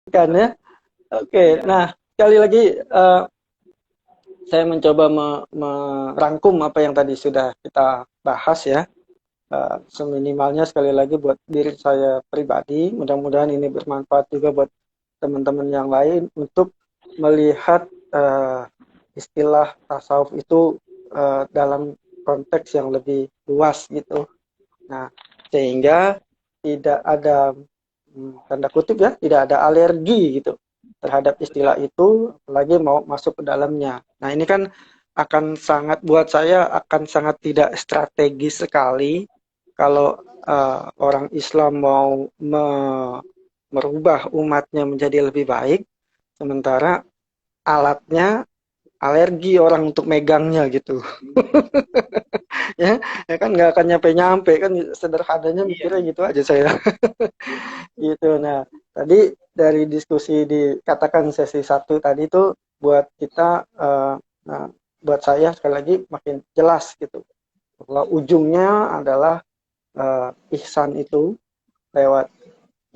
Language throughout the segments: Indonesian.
kan ya. Oke, Iya. nah sekali lagi saya mencoba merangkum apa yang tadi sudah kita bahas ya. Seminimalnya sekali lagi buat diri saya pribadi, mudah-mudahan ini bermanfaat juga buat teman-teman yang lain untuk melihat istilah tasawuf itu dalam konteks yang lebih luas gitu. Nah, sehingga tidak ada tanda kutip ya, tidak ada alergi gitu terhadap istilah Betul. itu, apalagi mau masuk ke dalamnya. Nah, ini kan akan sangat buat saya akan sangat tidak strategis sekali kalau orang Islam mau merubah umatnya menjadi lebih baik, sementara alatnya alergi orang untuk megangnya gitu. Ya, ya kan nggak akan nyampe-nyampe kan sederhananya Iya. mikirnya gitu aja saya. Gitu. Nah, tadi dari diskusi dikatakan sesi satu tadi itu buat kita, nah, buat saya sekali lagi makin jelas gitu bahwa ujungnya adalah ihsan itu lewat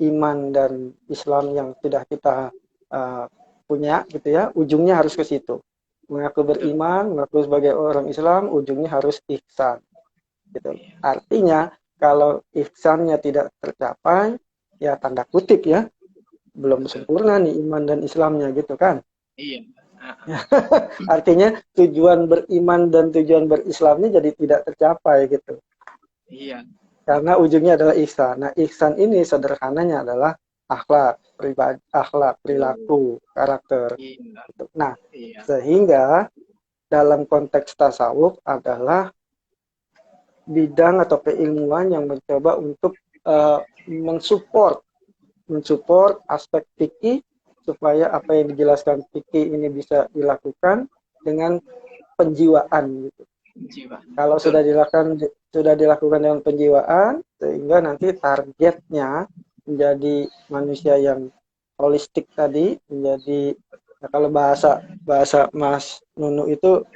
iman dan Islam yang sudah kita punya gitu ya, ujungnya harus ke situ. Mengaku Betul. beriman, mengaku sebagai orang Islam, ujungnya harus ihsan gitu. Iya. Artinya kalau ihsannya tidak tercapai, ya tanda kutip ya, belum Betul. sempurna nih iman dan Islamnya gitu kan. Iya. Ah, Artinya tujuan beriman dan tujuan berislamnya jadi tidak tercapai gitu. iya. Karena ujungnya adalah ihsan. Nah, ihsan ini sederhananya adalah akhlak, pribadi, akhlak, Betul. perilaku, karakter. Iya. Gitu. Nah, Iya. sehingga dalam konteks tasawuf adalah bidang atau keilmuan yang mencoba untuk mensupport mensupport aspek fikih supaya apa yang dijelaskan fikih ini bisa dilakukan dengan penjiwaan gitu. Jiwa. Kalau Betul. sudah dilakukan dengan penjiwaan sehingga nanti targetnya menjadi manusia yang holistik tadi, menjadi ya kalau bahasa bahasa Mas Nunu itu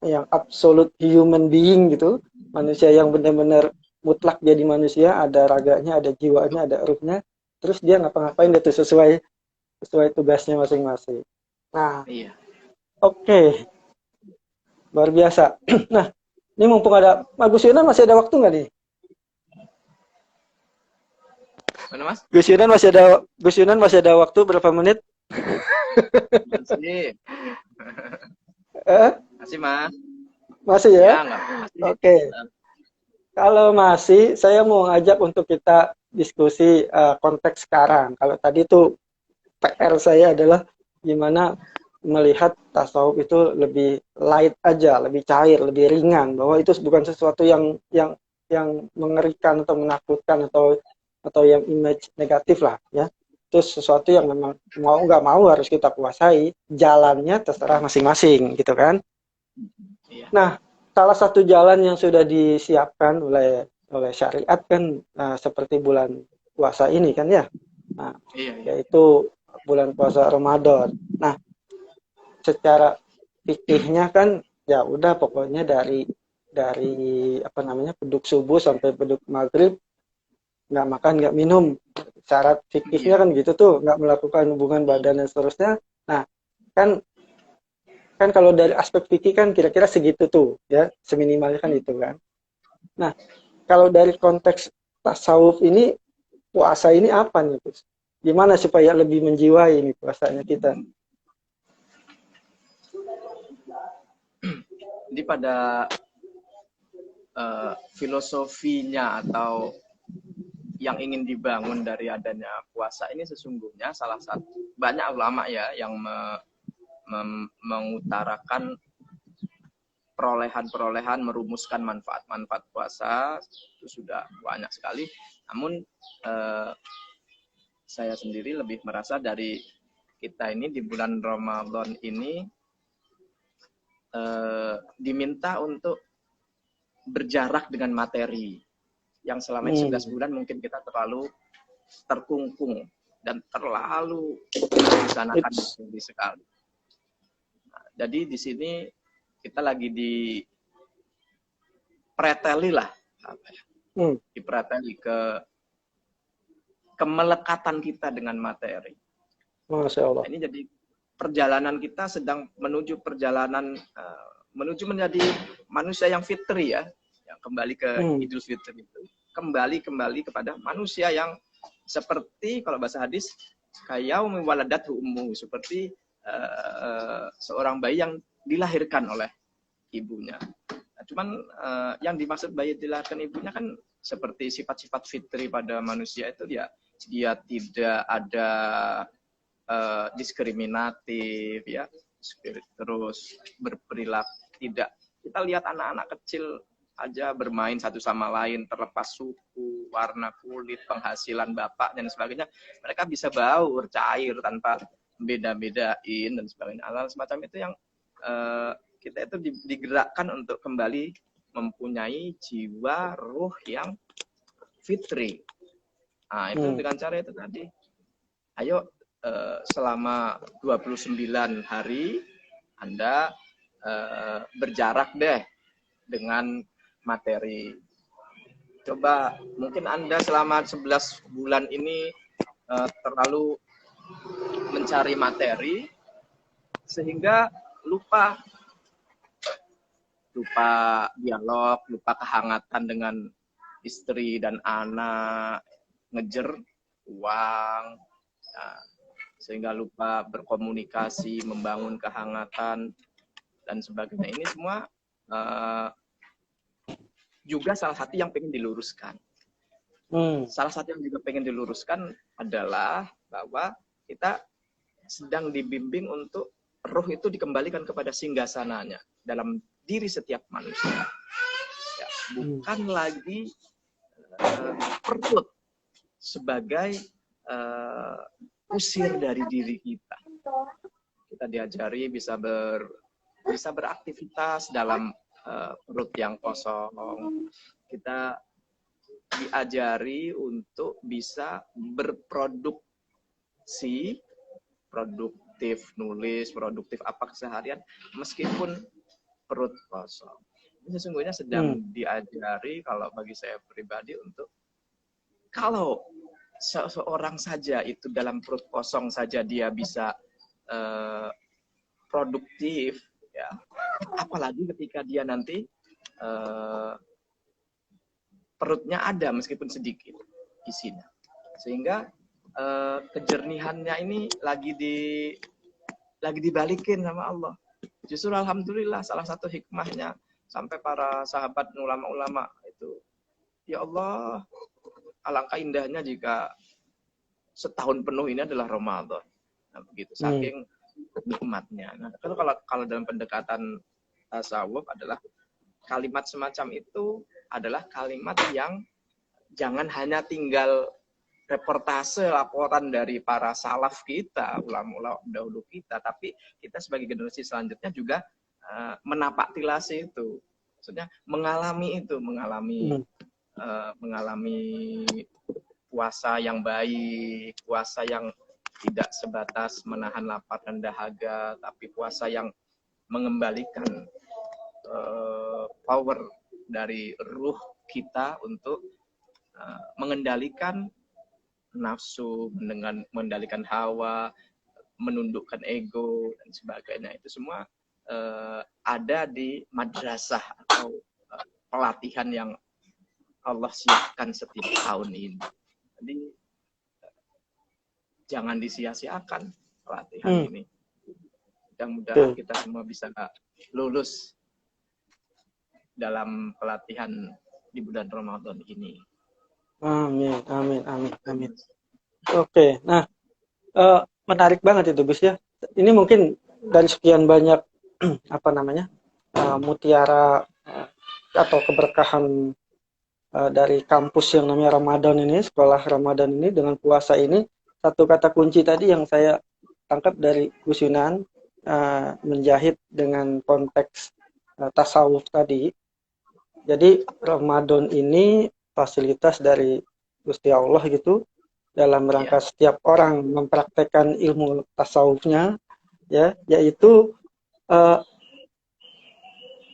yang absolute human being gitu, manusia yang benar-benar mutlak jadi manusia, ada raganya, ada jiwanya, ada ruhnya, terus dia ngapa-ngapain Betul. itu sesuai sesuai tugasnya masing-masing. Nah, Iya. oke, okay. Luar biasa. Nah, ini mumpung ada Gus Yunan masih ada waktu nggak nih? Mana Mas? Gus Yunan masih ada waktu berapa menit? Masih. Eh, Masih Mas. masih ya? Ya nggak? Masih. Oke. Okay. Kalau masih, saya mau ngajak untuk kita diskusi konteks sekarang. Kalau tadi tuh PR saya adalah gimana melihat tasawuf itu lebih light aja, lebih cair, lebih ringan, bahwa itu bukan sesuatu yang mengerikan atau menakutkan atau yang image negatif lah ya. Itu sesuatu yang memang mau nggak mau harus kita kuasai, jalannya terserah masing-masing gitu kan. Iya. Nah, salah satu jalan yang sudah disiapkan oleh oleh syariat kan seperti bulan puasa ini kan ya. Nah, Iya. Iya. yaitu bulan puasa Ramadan. Nah, secara fikihnya kan ya udah pokoknya dari apa namanya beduk subuh sampai beduk maghrib nggak makan nggak minum, syarat fikihnya Iya. kan gitu tuh, nggak melakukan hubungan Iya. badan dan seterusnya. Nah, kan kan kalau dari aspek fikih kan kira-kira segitu tuh ya, seminimalnya kan itu kan. Nah, kalau dari konteks tasawuf ini, puasa ini apa nih Gus? Gimana supaya lebih menjiwai ini puasanya kita? Jadi pada filosofinya atau yang ingin dibangun dari adanya puasa ini sesungguhnya salah satu banyak ulama ya yang mengutarakan perolehan-perolehan merumuskan manfaat-manfaat puasa itu sudah banyak sekali. Namun eh, saya sendiri lebih merasa dari kita ini di bulan Ramadan ini diminta untuk berjarak dengan materi yang selama ini 11 Hmm. bulan mungkin kita terlalu terkungkung dan terlalu direncanakan It's, tinggi sekali. Nah, jadi di sini kita lagi dipreteli lah, apa ya, hmm. dipreteli ke kemelekatan kita dengan materi. Masya Allah. Nah, ini jadi perjalanan kita sedang menuju perjalanan menuju menjadi manusia yang fitri ya, yang kembali ke Idul Fitri itu, kembali kepada manusia yang seperti kalau bahasa hadis kayak waladathu ummu, seperti seorang bayi yang dilahirkan oleh ibunya. Nah, cuman yang dimaksud bayi dilahirkan ibunya kan seperti sifat-sifat fitri pada manusia itu dia tidak ada diskriminatif ya, terus berperilaku tidak, kita lihat anak-anak kecil aja bermain satu sama lain terlepas suku, warna kulit, penghasilan bapak dan sebagainya, mereka bisa baur cair tanpa beda-bedain dan sebagainya. Hal semacam itu yang kita itu digerakkan untuk kembali mempunyai jiwa ruh yang fitri. Nah, itu dengan cara itu tadi. Ayo selama 29 hari Anda berjarak deh dengan materi. Coba mungkin Anda selama 11 bulan ini terlalu mencari materi sehingga lupa dialog, lupa kehangatan dengan istri dan anak, ngejer uang, nah, sehingga lupa berkomunikasi, membangun kehangatan dan sebagainya. Ini semua juga salah satu yang pengen diluruskan. Salah satu yang juga pengen diluruskan adalah bahwa kita sedang dibimbing untuk roh itu dikembalikan kepada singgasananya dalam diri setiap manusia. Ya, bukan lagi perut sebagai usir dari diri kita. Kita diajari bisa beraktivitas dalam perut yang kosong. Kita diajari untuk bisa berproduksi, produktif nulis, produktif apa keseharian meskipun perut kosong. Ini sesungguhnya sedang diajari kalau bagi saya pribadi untuk kalau seseorang saja itu dalam perut kosong saja dia bisa produktif, ya, apalagi ketika dia nanti perutnya ada meskipun sedikit isinya, sehingga kejernihannya ini lagi dibalikin sama Allah. Justru alhamdulillah salah satu hikmahnya sampai para sahabat ulama-ulama itu, ya Allah, alangkah indahnya jika setahun penuh ini adalah Ramadan. Nah, begitu saking nikmatnya. Nah, kalau dalam pendekatan tasawuf adalah kalimat semacam itu adalah kalimat yang jangan hanya tinggal reportase, laporan dari para salaf kita, ulama-ulama dahulu kita, tapi kita sebagai generasi selanjutnya juga menapak tilasi itu. Maksudnya mengalami puasa yang baik, puasa yang tidak sebatas menahan lapar dan dahaga, tapi puasa yang mengembalikan power dari ruh kita untuk mengendalikan nafsu, mengendalikan hawa, menundukkan ego dan sebagainya. Itu semua ada di madrasah atau pelatihan yang Allah siapkan setiap tahun ini. Jadi jangan disia-siakan pelatihan ini. Mudah-mudahan kita semua bisa lulus dalam pelatihan di bulan Ramadan ini. Amin, amin, amin, amin. Oke, nah menarik banget itu Gus ya. Ini mungkin dari sekian banyak mutiara atau keberkahan dari kampus yang namanya Ramadan ini, sekolah Ramadan ini dengan puasa ini, satu kata kunci tadi yang saya tangkap dari Gus Yunan, menjahit dengan konteks tasawuf tadi. Jadi Ramadan ini fasilitas dari Gusti Allah gitu dalam rangka setiap orang mempraktekkan ilmu tasawufnya, ya, yaitu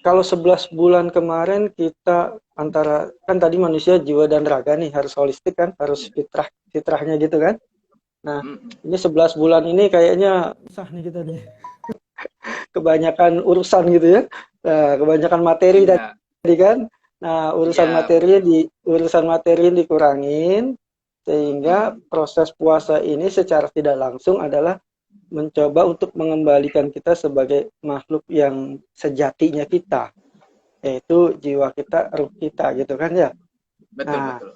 kalau 11 bulan kemarin kita antara, kan tadi manusia jiwa dan raga nih harus holistik kan, harus fitrahnya gitu kan. Nah, Mm-mm. ini 11 bulan ini kayaknya susah nih kita nih. Kebanyakan urusan gitu ya. Nah, kebanyakan materi Iya, tadi kan. Nah, iya betul. urusan materi dikurangin sehingga Mm-mm. proses puasa ini secara tidak langsung adalah mencoba untuk mengembalikan kita sebagai makhluk yang sejatinya kita, yaitu jiwa kita, ruh kita gitu kan ya. Betul Nah, betul.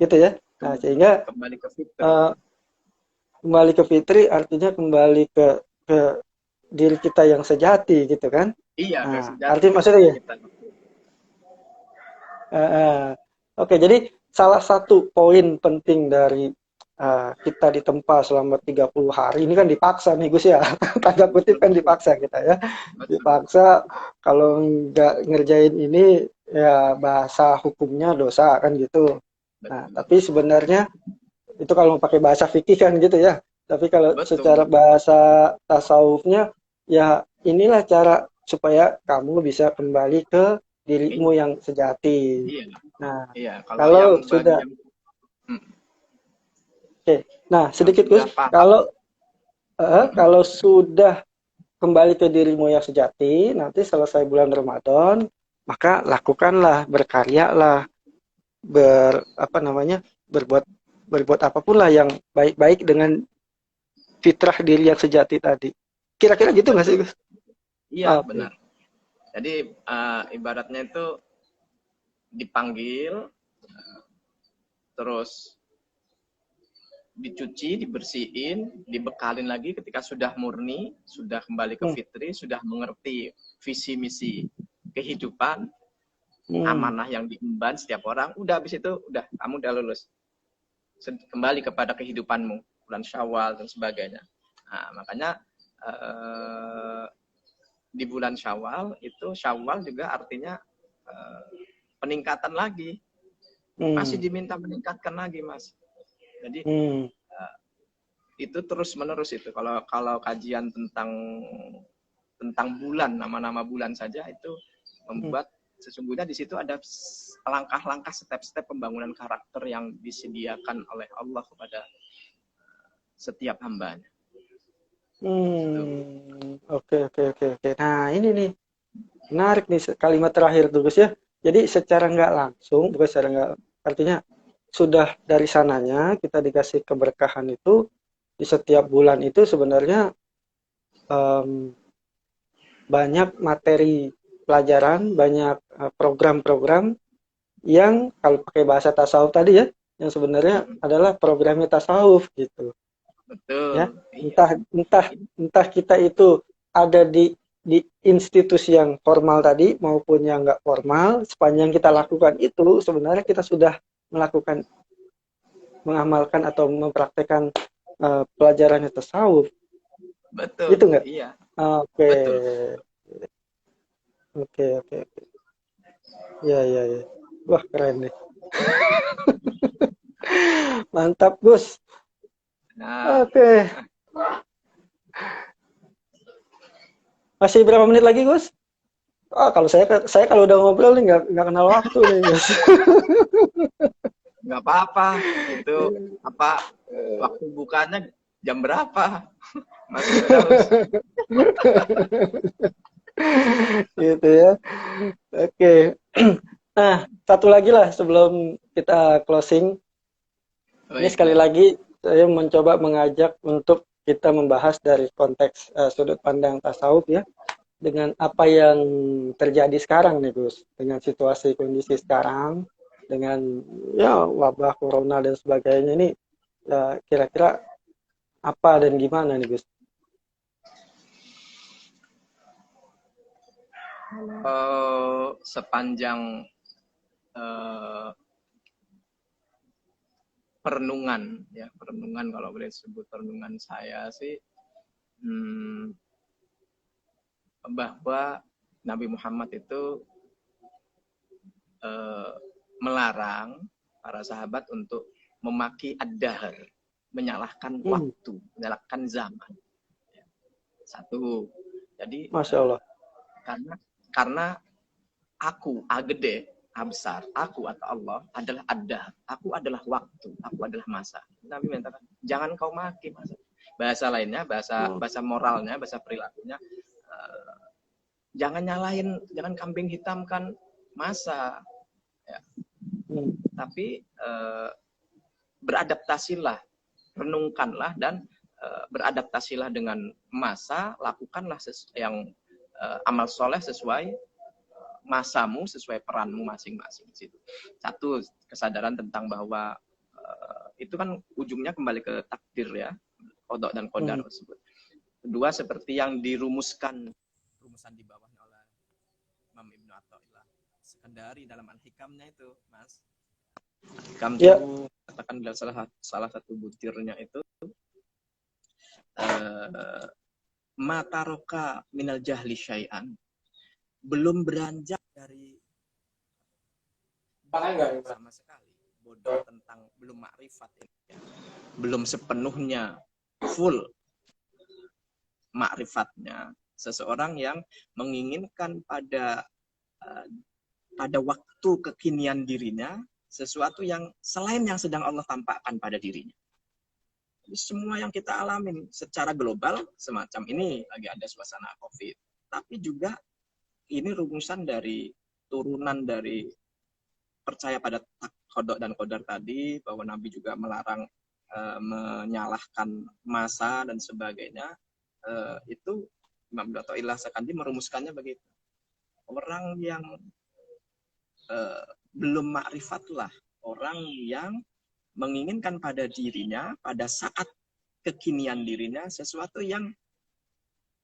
gitu ya. Nah, sehingga Kembali ke fitri. eh, kembali ke fitri artinya kembali ke diri kita yang sejati gitu kan. Iya, ke Nah, sejati arti ke maksudnya diri ya. kita. eh, eh. Oke, jadi salah satu poin penting dari kita ditempa selama 30 hari ini kan dipaksa nih Gus ya. Tanda kutip Betul kan betul. dipaksa kita ya. Betul betul. Dipaksa kalau nggak ngerjain ini ya bahasa hukumnya dosa kan gitu. Nah, Betul. tapi sebenarnya itu kalau mau pakai bahasa fikih kan gitu ya. Tapi kalau secara Betul. bahasa tasawufnya ya inilah cara supaya kamu bisa kembali ke dirimu Iya, yang sejati. iya. Nah, Iya, kalau yang kalau bagi sudah yang mm, oke. Nah, yang sedikit Gus, sudah paham, kalau mm, kalau sudah kembali ke dirimu yang sejati, nanti selesai bulan Ramadan, maka lakukanlah, berkaryalah, apa namanya? berbuat berbuat apapun lah yang baik-baik dengan fitrah diri yang sejati tadi. Kira-kira gitu nggak sih, betul. Gus? Iya, Oke. benar. Jadi ibaratnya itu dipanggil, terus dicuci, dibersihin, dibekalin lagi ketika sudah murni, sudah kembali ke Hmm. fitri, sudah mengerti visi misi kehidupan, Hmm. amanah yang diemban setiap orang, udah habis itu udah kamu udah lulus. Kembali kepada kehidupanmu, bulan Syawal dan sebagainya. Nah, makanya eh, di bulan Syawal itu Syawal juga artinya eh, peningkatan lagi, masih Hmm. diminta meningkatkan lagi mas. Jadi Hmm. itu terus menerus itu kalau kalau kajian tentang bulan, nama-nama bulan saja itu Hmm. membuat sesungguhnya di situ ada langkah-langkah step-step pembangunan karakter yang disediakan oleh Allah kepada setiap hambanya. Itu. Oke, oke, oke, oke. Nah, ini nih menarik nih kalimat terakhir tuh Gus ya. Jadi secara nggak langsung, bukan secara nggak, artinya sudah dari sananya kita dikasih keberkahan itu di setiap bulan itu sebenarnya em, banyak materi pelajaran, banyak program-program yang kalau pakai bahasa tasawuf tadi ya, yang sebenarnya adalah programnya tasawuf gitu. Ya, Betul. Iya. entah entah entah kita itu ada di institusi yang formal tadi maupun yang nggak formal, sepanjang kita Iya. lakukan itu sebenarnya kita sudah melakukan, mengamalkan atau mempraktekkan pelajarannya tasawuf, gitu Betul. nggak? Iya. Oke, Betul. oke, oke, oke. Ya, ya, ya. Wah, keren nih. Mantap, Gus. Nah, Oke. Masih berapa menit lagi, Gus? Kalau saya kalau udah ngobrol nih nggak kenal waktu nih, Gus. nggak apa-apa. Itu apa waktu bukanya jam berapa? Mas Firdaus. Gitu ya. Oke. Nah, satu lagi lah sebelum kita closing. Ini Baik, sekali baik. lagi saya mencoba mengajak untuk kita membahas dari konteks sudut pandang tasawuf ya, dengan apa yang terjadi sekarang nih Gus, dengan situasi kondisi sekarang, dengan ya wabah corona dan sebagainya ini, kira-kira apa dan gimana nih Gus? Sepanjang eh, perenungan ya perenungan kalau boleh disebut perenungan saya sih hmm, bahwa Nabi Muhammad itu eh, melarang para sahabat untuk memaki ad-dahr, menyalahkan Hmm, waktu, menyalahkan zaman. Satu. Jadi Masya Allah. karena karena aku A gede, Maha Besar, aku atau Allah adalah ada, aku adalah waktu, aku adalah masa. Nabi mengatakan, jangan kau maki masa. Bahasa lainnya, bahasa moralnya, bahasa perilakunya, jangan nyalahin, jangan kambing hitamkan masa. Ya. Tapi beradaptasilah, renungkanlah dan beradaptasilah dengan masa, lakukanlah yang amal soleh sesuai masamu, sesuai peranmu masing-masing. Satu, kesadaran tentang bahwa itu kan ujungnya kembali ke takdir ya, qada dan qadar tersebut. Kedua, seperti yang dirumuskan rumusan di bawahnya oleh Imam Ibnu Athaillah Sekandari dalam Al-Hikamnya itu, Mas. Hikam itu katakan salah satu butirnya itu mataroka minal jahli syai'an, belum beranjak dari sama sekali bodoh tentang belum makrifat ya. Belum sepenuhnya full makrifatnya seseorang yang menginginkan pada waktu kekinian dirinya sesuatu yang selain yang sedang Allah tampakkan pada dirinya. Jadi semua yang kita alami secara global semacam ini, lagi ada suasana COVID, tapi juga ini rumusan dari turunan dari percaya pada qada dan qadar tadi, bahwa Nabi juga melarang menyalahkan masa dan sebagainya. Itu Imam Ibnu Athaillah Sekandari merumuskannya begitu. Orang yang belum ma'rifatlah orang yang menginginkan pada dirinya, pada saat kekinian dirinya, sesuatu yang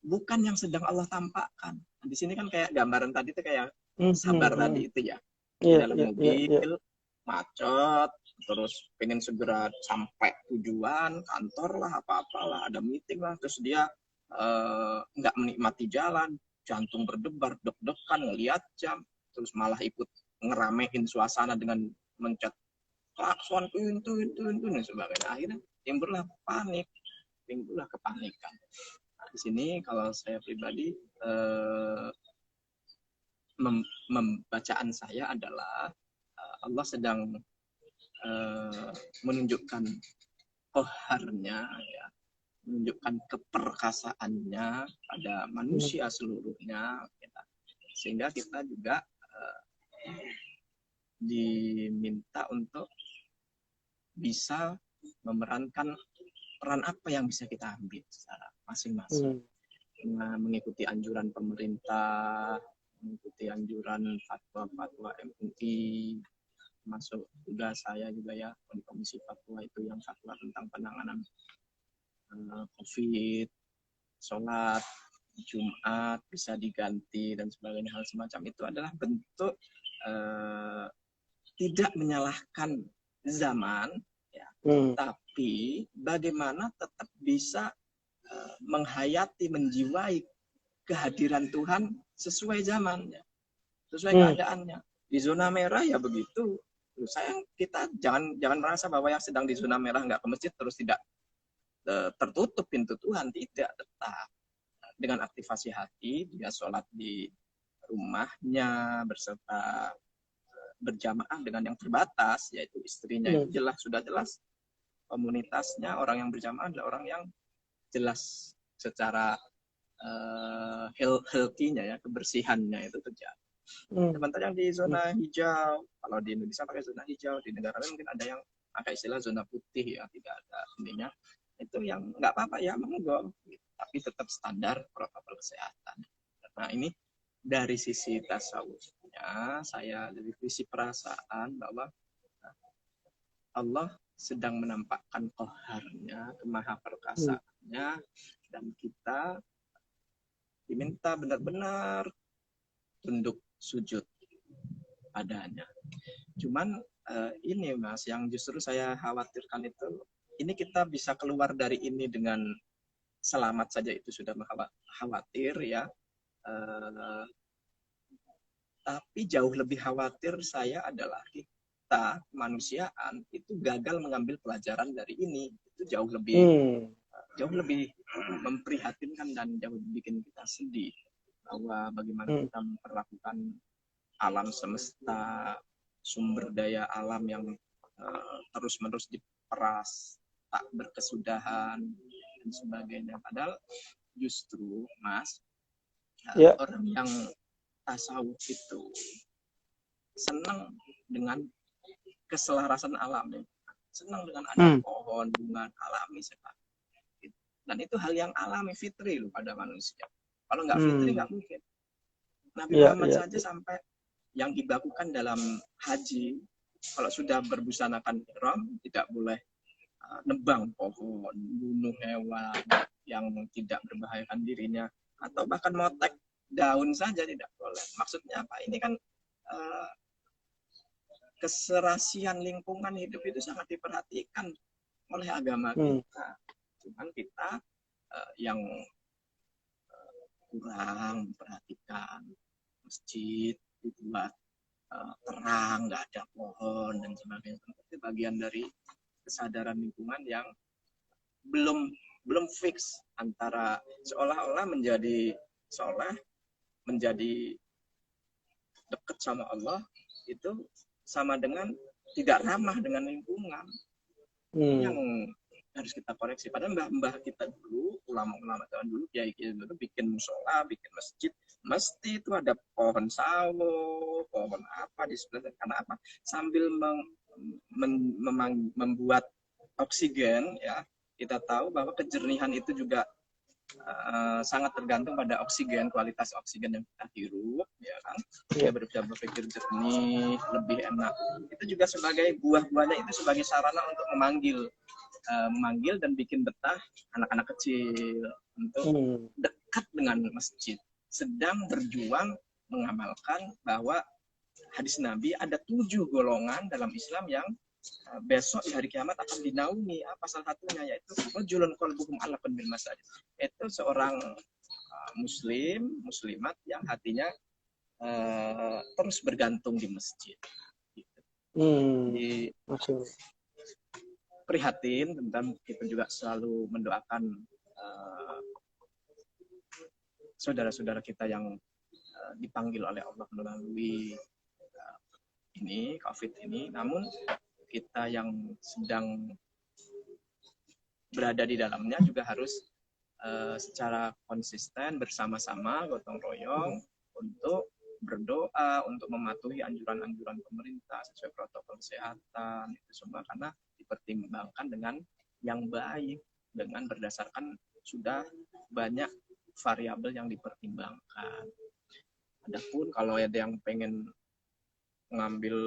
bukan yang sedang Allah tampakkan. Di sini kan kayak gambaran tadi itu kayak sabar tadi itu ya. Di dalam mobil, macet, terus pengen segera sampai tujuan, kantor lah, apa-apalah, ada meeting lah, terus dia nggak menikmati jalan, jantung berdebar, deg-degan, ngeliat jam, terus malah ikut ngeramein suasana dengan mencet klakson, itu, dan sebagainya. Akhirnya timbullah panik, timbullah kepanikan. Nah, di sini kalau saya pribadi, membacaan saya adalah Allah sedang menunjukkan qaharnya, ya, menunjukkan keperkasaannya pada manusia seluruhnya, ya. Sehingga kita juga diminta untuk bisa memerankan peran apa yang bisa kita ambil secara masing-masing. Mengikuti anjuran pemerintah, mengikuti anjuran fatwa-fatwa MUI, masuk juga saya juga ya di komisi fatwa itu yang fatwa tentang penanganan COVID, sholat Jumat bisa diganti dan sebagainya, hal semacam itu adalah bentuk tidak menyalahkan zaman, ya, tapi bagaimana tetap bisa menghayati, menjiwai kehadiran Tuhan sesuai zamannya, sesuai keadaannya. Di zona merah ya begitu. Sayang kita jangan merasa bahwa yang sedang di zona merah nggak ke masjid terus tidak tertutup pintu Tuhan, tidak, tetap dengan aktivasi hati dia sholat di rumahnya berserta berjamaah dengan yang terbatas, yaitu istrinya. Itu sudah jelas komunitasnya, orang yang berjamaah adalah orang yang jelas secara healthy-nya ya, kebersihannya itu terjadi. Sementara yang di zona hijau, kalau di Indonesia pakai zona hijau, di negara lain mungkin ada yang pakai istilah zona putih ya, tidak ada ininya. Itu yang nggak apa-apa ya, monggo, tapi tetap standar protokol kesehatan. Nah ini dari sisi tasawufnya, saya dari sisi perasaan bahwa Allah sedang menampakkan qaharnya, kemahaperkasaannya, dan kita diminta benar-benar tunduk sujud padanya. Cuman ini Mas, yang justru saya khawatirkan itu, ini kita bisa keluar dari ini dengan selamat saja itu sudah khawatir ya. Tapi jauh lebih khawatir saya adalah kita kemanusiaan itu gagal mengambil pelajaran dari ini. Itu jauh lebih memprihatinkan dan jauh bikin kita sedih, bahwa bagaimana kita memperlakukan alam semesta sumber daya alam yang terus-menerus diperas, tak berkesudahan dan sebagainya. Padahal justru Mas, Ya. orang yang tasawuf itu senang dengan keselarasan alam, senang dengan ada pohon, bunga alami sekali. Dan itu hal yang alami, fitri loh pada manusia. Kalau nggak fitri nggak mungkin. Nabi Muhammad saja sampai yang dibakukan dalam haji, kalau sudah berbusanakan ihram tidak boleh nebang pohon, bunuh hewan yang tidak berbahayakan dirinya, atau bahkan motek daun saja tidak boleh. Maksudnya apa? Ini kan keserasian lingkungan hidup itu sangat diperhatikan oleh agama kita. Cuman kita yang kurang memperhatikan, masjid dibuat terang, nggak ada pohon dan sebagainya. Itu bagian dari kesadaran lingkungan yang belum fix antara seolah-olah menjadi soleh, menjadi dekat sama Allah itu sama dengan tidak ramah dengan lingkungan. Yang harus kita koreksi. Padahal mbah-mbah kita dulu, ulama-ulama tahun dulu, kiai dulu bikin musola, bikin masjid, mesti itu ada pohon sawo, pohon apa di sebelah. Karena apa? Sambil membuat oksigen, ya kita tahu bahwa kejernihan itu juga sangat tergantung pada oksigen, kualitas oksigen yang kita hirup, ya kan? Dia berpikir jernih, lebih enak. Itu juga sebagai buah-buahnya itu sebagai sarana untuk memanggil dan bikin betah anak-anak kecil untuk dekat dengan masjid. Sedang berjuang mengamalkan bahwa hadis Nabi ada 7 golongan dalam Islam yang besok di hari kiamat akan dinaungi. Apa salah satunya? Yaitu rajulun qalbuhum alaqan bil masajid. Itu seorang muslimat yang hatinya terus bergantung di masjid. Jadi prihatin, dan kita juga selalu mendoakan saudara-saudara kita yang dipanggil oleh Allah melalui ini COVID ini. Namun kita yang sedang berada di dalamnya juga harus secara konsisten bersama-sama gotong royong untuk berdoa, untuk mematuhi anjuran-anjuran pemerintah sesuai protokol kesehatan itu semua, karena dipertimbangkan dengan yang baik, dengan berdasarkan sudah banyak variabel yang dipertimbangkan. Adapun kalau ada yang pengen ngambil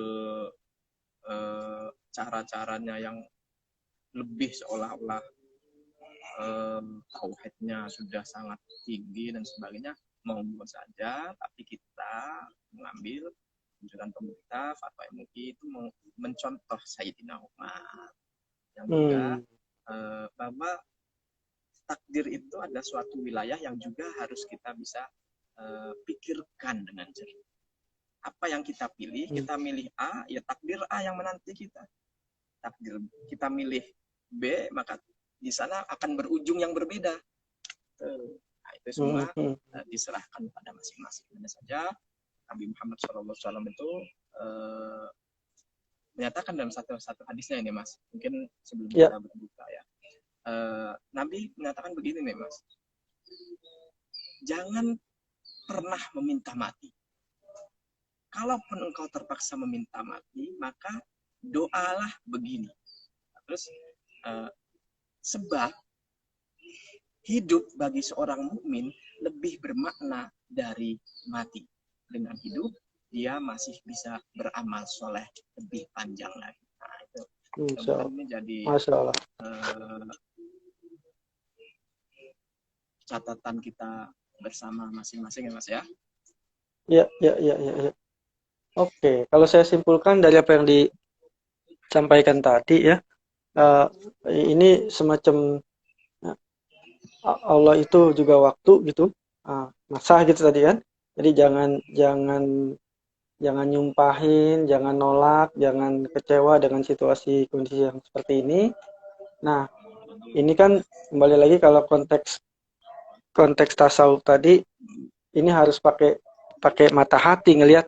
cara-caranya yang lebih seolah-olah tauhidnya sudah sangat tinggi dan sebagainya, monggo saja, tapi kita mengambil anjuran pemerintah, fatwa MUI itu mencontoh Sayyidina Umar yang juga bahwa takdir itu ada suatu wilayah yang juga harus kita bisa pikirkan dengan jernih. Apa yang kita pilih, kita milih A, ya takdir A yang menanti kita. Takdir kita milih B, maka di sana akan berujung yang berbeda. Nah, itu semua diserahkan pada masing-masing. Hanya saja Nabi Muhammad SAW itu menyatakan dalam satu hadisnya ini, Mas. Mungkin sebelum kita berbuka ya. Nabi menyatakan begini nih, Mas. Jangan pernah meminta mati. Kalaupun engkau terpaksa meminta mati, maka doalah begini. Terus sebab hidup bagi seorang mukmin lebih bermakna dari mati. Dengan hidup dia masih bisa beramal soleh lebih panjang lagi. Nah, itu ini jadi catatan kita bersama masing-masing ya, Mas ya. Ya. Oke, kalau saya simpulkan dari apa yang disampaikan tadi ya, ini semacam Allah itu juga waktu gitu, masa gitu tadi kan. Jadi jangan nyumpahin, jangan nolak, jangan kecewa dengan situasi kondisi yang seperti ini. Nah, ini kan kembali lagi kalau konteks tasawuf tadi, ini harus pakai mata hati ngelihat